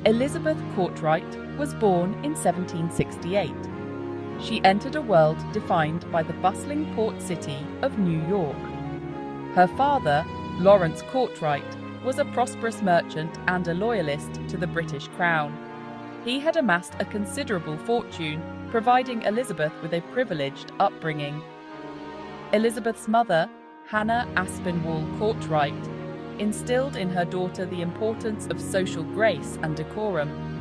Elizabeth Cartwright was born in 1768. She entered a world defined by the bustling port city of New York. Her father, Lawrence Cartwright, was a prosperous merchant and a loyalist to the British Crown. He had amassed a considerable fortune, providing Elizabeth with a privileged upbringing. Elizabeth's mother, Hannah Aspinwall Cartwright, instilled in her daughter the importance of social grace and decorum.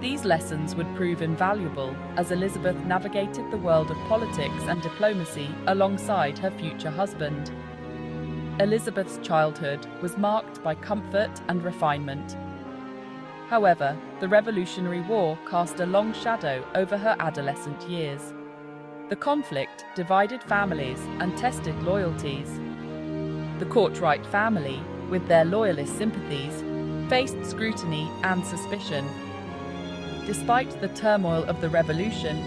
These lessons would prove invaluable as Elizabeth navigated the world of politics and diplomacy alongside her future husband. Elizabeth's childhood was marked by comfort and refinement. However, the Revolutionary War cast a long shadow over her adolescent years. The conflict divided families and tested loyalties. The Cartwright family, with their loyalist sympathies, faced scrutiny and suspicion. Despite the turmoil of the Revolution,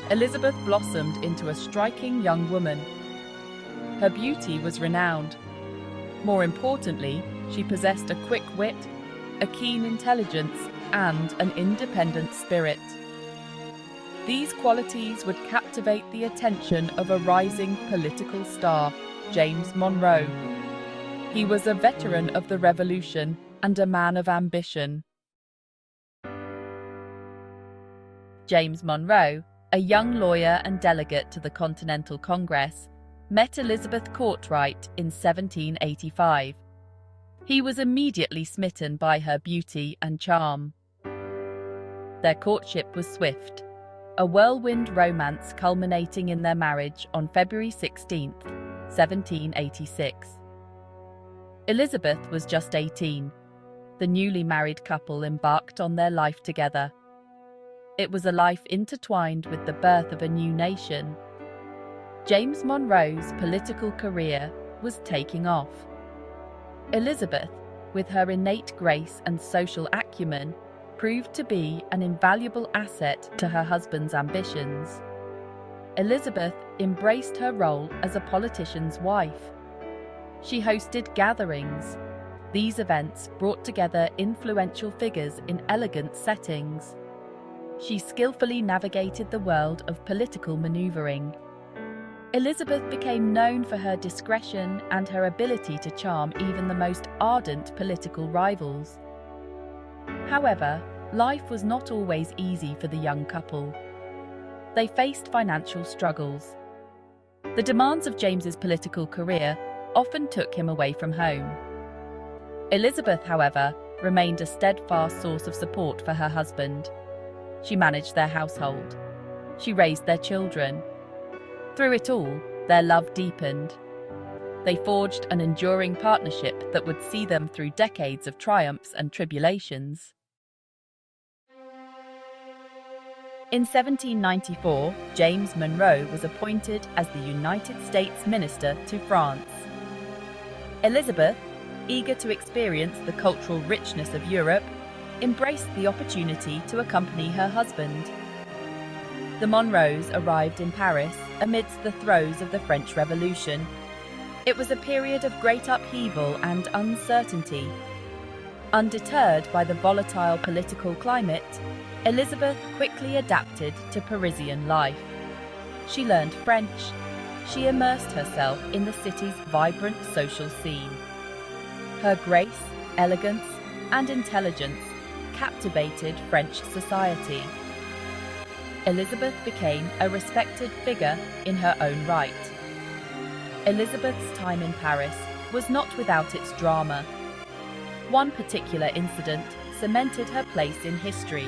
Elizabeth blossomed into a striking young woman. Her beauty was renowned. More importantly, she possessed a quick wit, a keen intelligence, and an independent spirit. These qualities would captivate the attention of a rising political star, James Monroe. He was a veteran of the Revolution and a man of ambition. James Monroe, a young lawyer and delegate to the Continental Congress, met Elizabeth Cartwright in 1785. He was immediately smitten by her beauty and charm. Their courtship was swift, a whirlwind romance culminating in their marriage on February 16, 1786. Elizabeth was just 18. The newly married couple embarked on their life together. It was a life intertwined with the birth of a new nation. James Monroe's political career was taking off. Elizabeth, with her innate grace and social acumen, proved to be an invaluable asset to her husband's ambitions. Elizabeth embraced her role as a politician's wife. She hosted gatherings. These events brought together influential figures in elegant settings. She skillfully navigated the world of political maneuvering. Elizabeth became known for her discretion and her ability to charm even the most ardent political rivals. However, life was not always easy for the young couple. They faced financial struggles. The demands of James's political career often took him away from home. Elizabeth, however, remained a steadfast source of support for her husband. She managed their household. She raised their children. Through it all, their love deepened. They forged an enduring partnership that would see them through decades of triumphs and tribulations. In 1794, James Monroe was appointed as the United States Minister to France. Elizabeth, eager to experience the cultural richness of Europe, embraced the opportunity to accompany her husband. The Monroes arrived in Paris amidst the throes of the French Revolution. It was a period of great upheaval and uncertainty. Undeterred by the volatile political climate, Elizabeth quickly adapted to Parisian life. She learned French. She immersed herself in the city's vibrant social scene. Her grace, elegance, and intelligence captivated French society. Elizabeth became a respected figure in her own right. Elizabeth's time in Paris was not without its drama. One particular incident cemented her place in history.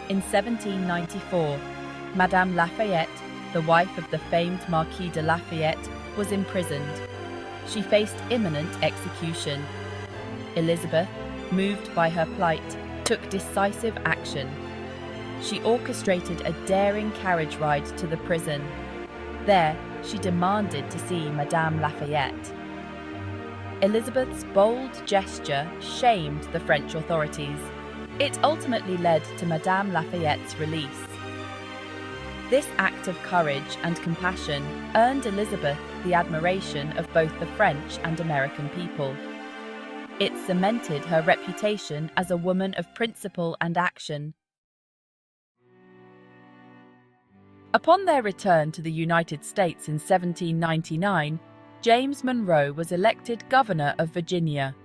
In 1794, Madame Lafayette, the wife of the famed Marquis de Lafayette, was imprisoned. She faced imminent execution. Elizabeth, moved by her plight, took decisive action. She orchestrated a daring carriage ride to the prison. There, she demanded to see Madame Lafayette. Elizabeth's bold gesture shamed the French authorities. It ultimately led to Madame Lafayette's release. This act of courage and compassion earned Elizabeth the admiration of both the French and American people. It cemented her reputation as a woman of principle and action. Upon their return to the United States in 1799, James Monroe was elected governor of Virginia.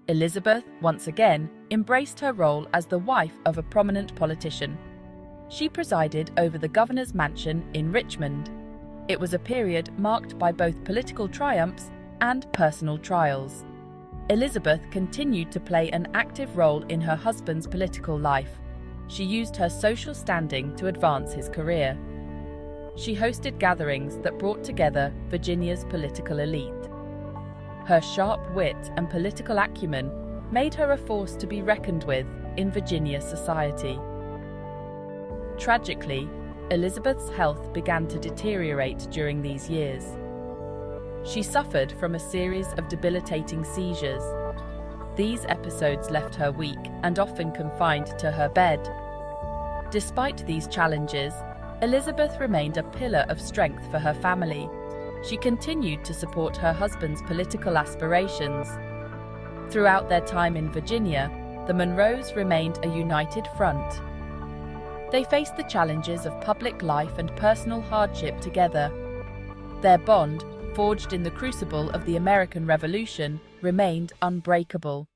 Elizabeth, once again, embraced her role as the wife of a prominent politician. She presided over the governor's mansion in Richmond. It was a period marked by both political triumphs and personal trials. Elizabeth continued to play an active role in her husband's political life. She used her social standing to advance his career. She hosted gatherings that brought together Virginia's political elite. Her sharp wit and political acumen made her a force to be reckoned with in Virginia society. Tragically, Elizabeth's health began to deteriorate during these years. She suffered from a series of debilitating seizures. These episodes left her weak and often confined to her bed. Despite these challenges, Elizabeth remained a pillar of strength for her family. She continued to support her husband's political aspirations. Throughout their time in Virginia, the Monroes remained a united front. They faced the challenges of public life and personal hardship together. Their bond, forged in the crucible of the American Revolution, remained unbreakable.